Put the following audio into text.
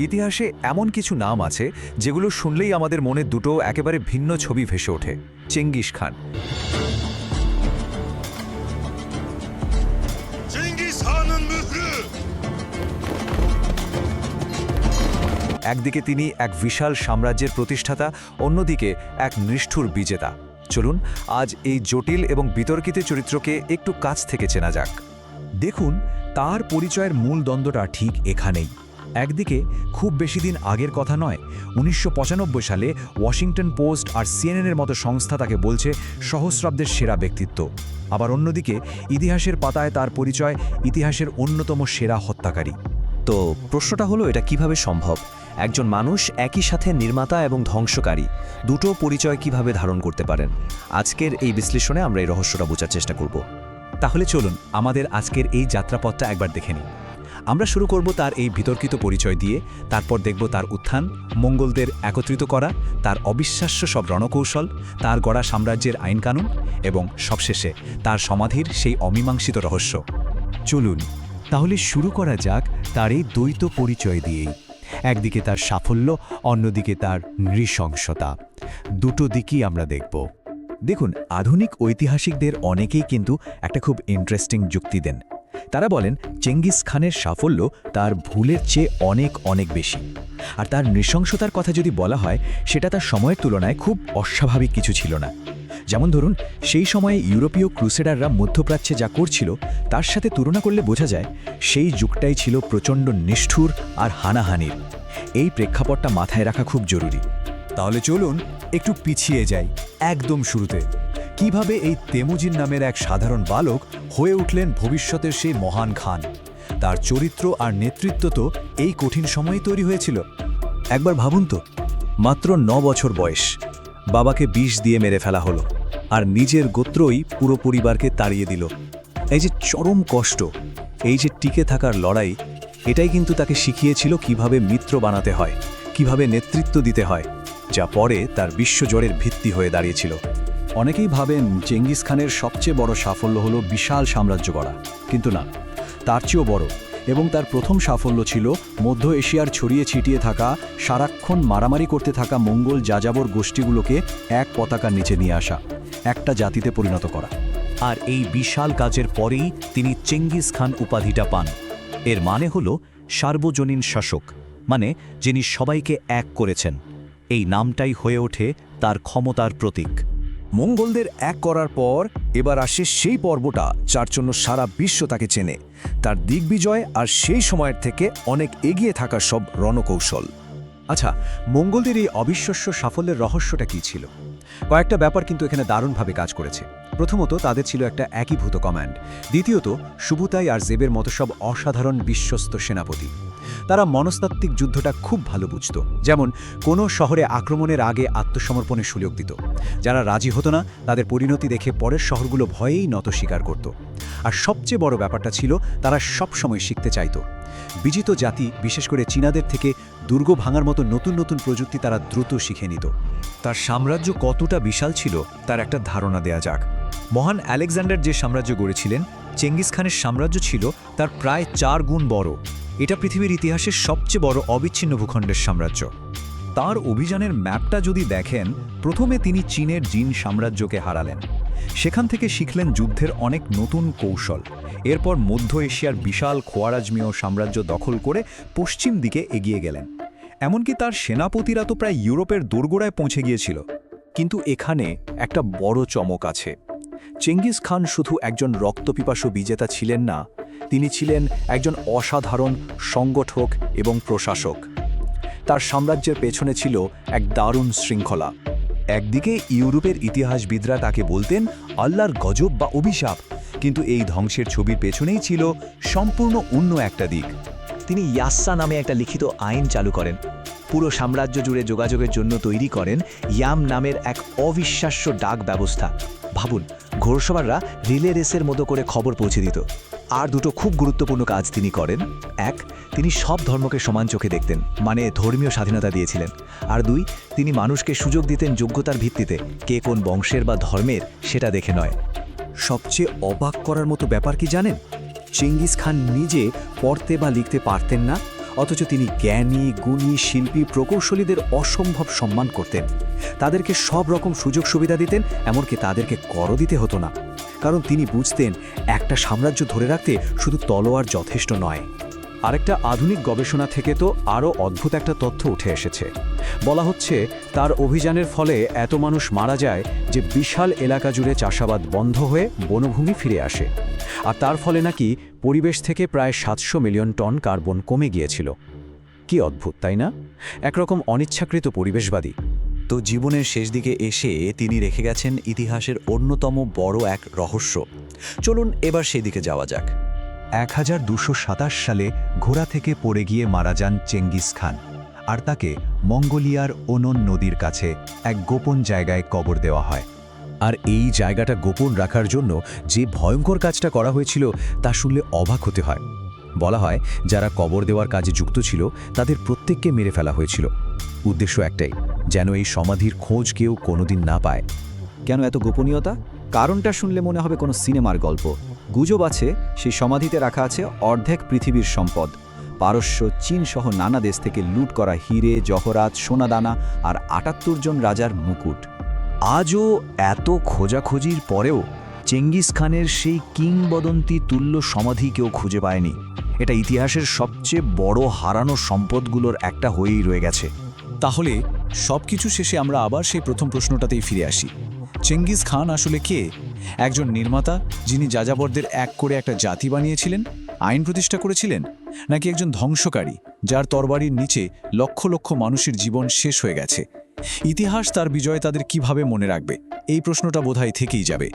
ইতিহাসে এমন কিছু নাম আছে যেগুলো শুনলেই আমাদের মনে দুটো একেবারে ভিন্ন ছবি ভেসে ওঠে। Genghis Khan. একদিকে তিনি এক বিশাল সাম্রাজ্যের প্রতিষ্ঠাতা, অন্যদিকে এক নিষ্ঠুর বিজেতা। চলুন আজ এই জটিল এবং বিতর্কিত চরিত্রকে একটু কাছ থেকে চেনা যাক। দেখুন, তার পরিচয়ের মূল দ্বন্দ্বটা ঠিক এখানেই। একদিকে খুব বেশি দিন আগের কথা নয়, ১৯৯৫ সালে ওয়াশিংটন পোস্ট আর সিএনএনের মতো সংস্থা তাকে বলছে সহস্রাব্দের সেরা ব্যক্তিত্ব। আবার অন্যদিকে ইতিহাসের পাতায় তার পরিচয় ইতিহাসের অন্যতম সেরা হত্যাকারী। তো প্রশ্নটা হলো, এটা কিভাবে সম্ভব? একজন মানুষ একই সাথে নির্মাতা এবং ধ্বংসকারী দুটো পরিচয় কিভাবে ধারণ করতে পারেন? আজকের এই বিশ্লেষণে আমরা এই রহস্যটা বোঝার চেষ্টা করব। তাহলে চলুন আমাদের আজকের এই যাত্রাপথটা একবার দেখে নিই। আমরা শুরু করব তার এই বিতর্কিত পরিচয় দিয়ে, তারপর দেখব তার উত্থান, মঙ্গলদের একত্রিত করা, তার অবিশ্বাস্য সব রণকৌশল, তার গড়া সাম্রাজ্যের আইনকানুন এবং সবশেষে তার সমাধির সেই অমীমাংসিত রহস্য। চলুন তাহলে শুরু করা যাক তার এই দ্বৈত পরিচয় দিয়েই। একদিকে তার সাফল্য, অন্যদিকে তার নৃশংসতা। দুটো দিকই আমরা দেখব। দেখুন, আধুনিক ঐতিহাসিকদের অনেকেই কিন্তু একটা খুব ইন্টারেস্টিং যুক্তি দেন। তারা বলেন চেঙ্গিস খানের সাফল্য তার ভুলের চেয়ে অনেক অনেক বেশি, আর তার নৃশংসতার কথা যদি বলা হয় সেটা তার সময়ের তুলনায় খুব অস্বাভাবিক কিছু ছিল না। যেমন ধরুন, সেই সময়ে ইউরোপীয় ক্রুসেডাররা মধ্যপ্রাচ্যে যা করছিল তার সাথে তুলনা করলে বোঝা যায় সেই যুগটাই ছিল প্রচণ্ড নিষ্ঠুর আর হানাহানির। এই প্রেক্ষাপটটা মাথায় রাখা খুব জরুরি। তাহলে চলুন একটু পিছিয়ে যাই একদম শুরুতে। কিভাবে এই তেমুজিন নামের এক সাধারণ বালক হয়ে উঠলেন ভবিষ্যতের সেই মহান খান? তার চরিত্র আর নেতৃত্ব তো এই কঠিন সময়ে তৈরি হয়েছিল। একবার ভাবুন তো, মাত্র ৯ বছর বয়স, বাবাকে বিষ দিয়ে মেরে ফেলা হলো, আর নিজের গোত্রই পুরো পরিবারকে তাড়িয়ে দিল। এই যে চরম কষ্ট, এই যে টিকে থাকার লড়াই, এটাই কিন্তু তাকে শিখিয়েছিল কিভাবে মিত্র বানাতে হয়, কিভাবে নেতৃত্ব দিতে হয়, যা পরে তার বিশ্বজয়ের ভিত্তি হয়ে দাঁড়িয়েছিল। অনেকেই ভাবেন চেঙ্গিস খানের সবচেয়ে বড় সাফল্য হলো বিশাল সাম্রাজ্য গড়া, কিন্তু না, তার চেয়েও বড় এবং তার প্রথম সাফল্য ছিল মধ্য এশিয়ার ছড়িয়ে ছিটিয়ে থাকা, সারাক্ষণ মারামারি করতে থাকা মঙ্গল যাযাবর গোষ্ঠীগুলোকে এক পতাকার নিচে নিয়ে আসা, একটা জাতিতে পরিণত করা। আর এই বিশাল কাজের পরেই তিনি চেঙ্গিস খান উপাধিটা পান। এর মানে হলো সার্বজনীন শাসক, মানে যিনি সবাইকে এক করেছেন। এই নামটাই হয়ে ওঠে তার ক্ষমতার প্রতীক। মঙ্গলদের এক করার পর এবার আসে সেই পর্বটা যার জন্য সারা বিশ্ব তাকে চেনে, তার দিগ্বিজয় আর সেই সময়ের থেকে অনেক এগিয়ে থাকা সব রণকৌশল। আচ্ছা, মঙ্গলদের এই অবিশ্বাস্য সাফল্যের রহস্যটা কী ছিল? কয়েকটা ব্যাপার কিন্তু এখানে দারুণভাবে কাজ করেছে। প্রথমত, তাদের ছিল একটা একীভূত কমান্ড। দ্বিতীয়ত, সুবুতাই আর জেবের মতো সব অসাধারণ বিশ্বস্ত সেনাপতি। তারা মনস্তাত্ত্বিক যুদ্ধটা খুব ভালো বুঝত। যেমন কোনো শহরে আক্রমণের আগে আত্মসমর্পণের সুযোগ দিত। যারা রাজি হতো না তাদের পরিণতি দেখে পরের শহরগুলো ভয়েই নত স্বীকার করত। আর সবচেয়ে বড় ব্যাপারটা ছিল তারা সবসময় শিখতে চাইত। বিজিত জাতি, বিশেষ করে চীনাদের থেকে দুর্গ ভাঙার মতো নতুন নতুন প্রযুক্তি তারা দ্রুত শিখে নিত। তার সাম্রাজ্য কতটা বিশাল ছিল তার একটা ধারণা দেয়া যাক। মহান আলেকজান্ডার যে সাম্রাজ্য গড়েছিলেন, চেঙ্গিস খানের সাম্রাজ্য ছিল তার প্রায় 4 গুণ বড়। এটা পৃথিবীর ইতিহাসের সবচেয়ে বড় অবিচ্ছিন্ন ভূখণ্ডের সাম্রাজ্য। তার অভিযানের ম্যাপটা যদি দেখেন, প্রথমে তিনি চীনের জিন সাম্রাজ্যকে হারালেন। সেখান থেকে শিখলেন যুদ্ধের অনেক নতুন কৌশল। এরপর মধ্য এশিয়ার বিশাল খোয়ারাজমীয় সাম্রাজ্য দখল করে পশ্চিম দিকে এগিয়ে গেলেন। এমনকি তার সেনাপতিরা তো প্রায় ইউরোপের দোরগোড়ায় পৌঁছে গিয়েছিল। কিন্তু এখানে একটা বড় চমক আছে। চেঙ্গিস খান শুধু একজন রক্তপিপাসু বিজেতা ছিলেন না, তিনি ছিলেন একজন অসাধারণ সংগঠক এবং প্রশাসক। তার সাম্রাজ্যের পেছনে ছিল এক দারুণ শৃঙ্খলা। একদিকে ইউরোপের ইতিহাসবিদরা তাকে বলতেন আল্লাহর গজব বা অভিশাপ, কিন্তু এই ধ্বংসের ছবির পেছনেই ছিল সম্পূর্ণ অন্য একটা দিক। তিনি ইয়াস্সা নামে একটা লিখিত আইন চালু করেন, পুরো সাম্রাজ্য জুড়ে যোগাযোগের জন্য তৈরি করেন ইয়াম নামের এক অবিশ্বাস্য ডাক ব্যবস্থা। ভাবুন, ঘোড়সওয়াররা রিলে রেসের মতো করে খবর পৌঁছে দিত। আর দুটো খুব গুরুত্বপূর্ণ কাজ তিনি করেন। এক, তিনি সব ধর্মকে সমান চোখে দেখতেন, মানে ধর্মীয় স্বাধীনতা দিয়েছিলেন। আর দুই, তিনি মানুষকে সুযোগ দিতেন যোগ্যতার ভিত্তিতে, কে কোন বংশের বা ধর্মের সেটা দেখে নয়। সবচেয়ে অবাক করার মতো ব্যাপার কি জানেন? চেঙ্গিস খান নিজে পড়তে বা লিখতে পারতেন না, অথচ তিনি জ্ঞানী গুণী শিল্পী প্রকৌশলীদের অসম্ভব সম্মান করতেন। তাদেরকে সব রকম সুযোগ সুবিধা দিতেন, এমনকি তাদেরকে করও দিতে হতো না, কারণ তিনি বুঝতেন একটা সাম্রাজ্য ধরে রাখতে শুধু তলোয়ার যথেষ্ট নয়। আরেকটা আধুনিক গবেষণা থেকে তো আরও অদ্ভুত একটা তথ্য উঠে এসেছে। বলা হচ্ছে তার অভিযানের ফলে এত মানুষ মারা যায় যে বিশাল এলাকা জুড়ে চাষাবাদ বন্ধ হয়ে বনভূমি ফিরে আসে, আর তার ফলে নাকি পরিবেশ থেকে প্রায় 700 মিলিয়ন টন কার্বন কমে গিয়েছিল। কি অদ্ভুত, তাই না? একরকম অনিচ্ছাকৃত পরিবেশবাদী। তো জীবনের শেষ দিকে এসে তিনি রেখে গেছেন ইতিহাসের অন্যতম বড় এক রহস্য। চলুন এবার সেই দিকে যাওয়া যাক। 1227 সালে ঘোড়া থেকে পড়ে গিয়ে মারা যান চেঙ্গিস খান, আর তাকে মঙ্গোলিয়ার ওনন নদীর কাছে এক গোপন জায়গায় কবর দেওয়া হয়। আর এই জায়গাটা গোপন রাখার জন্য যে ভয়ঙ্কর কাজটা করা হয়েছিল তা শুনলে অবাক হতে হয়। বলা হয় যারা কবর দেওয়ার কাজে যুক্ত ছিল তাদের প্রত্যেককে মেরে ফেলা হয়েছিল। উদ্দেশ্য একটাই, যেন এই সমাধির খোঁজ কেউ কোনোদিন না পায়। কেন এত গোপনীয়তা? কারণটা শুনলে মনে হবে কোনো সিনেমার গল্প। গুজব আছে সেই সমাধিতে রাখা আছে অর্ধেক পৃথিবীর সম্পদ, পারস্য, চীন সহ নানা দেশ থেকে লুট করা হিরে, জহরাত, সোনাদানা আর 78 জন রাজার মুকুট। আজও এত খোঁজাখুঁজির পরেও চেঙ্গিস খানের সেই কিংবদন্তি তুল্য সমাধি কেউ খুঁজে পায়নি। এটা ইতিহাসের সবচেয়ে বড় হারানো সম্পদগুলোর একটা হয়েই রয়ে গেছে। তাহলে সবকিছু শেষে আমরা আবার সেই প্রথম প্রশ্নটাতেই ফিরে আসি। চেঙ্গিস খান আসলে কে? একজন নির্মাতা যিনি যাযাবরদের এক করে একটা জাতি বানিয়েছিলেন, আইন প্রতিষ্ঠা করেছিলেন, নাকি একজন ধ্বংসকারী যার তরবারির নিচে লক্ষ লক্ষ মানুষের জীবন শেষ হয়ে গেছে? ইতিহাস তার বিজয় তাদের কিভাবে মনে রাখবে? এই প্রশ্নটা বোধহয় থেকেই যাবে।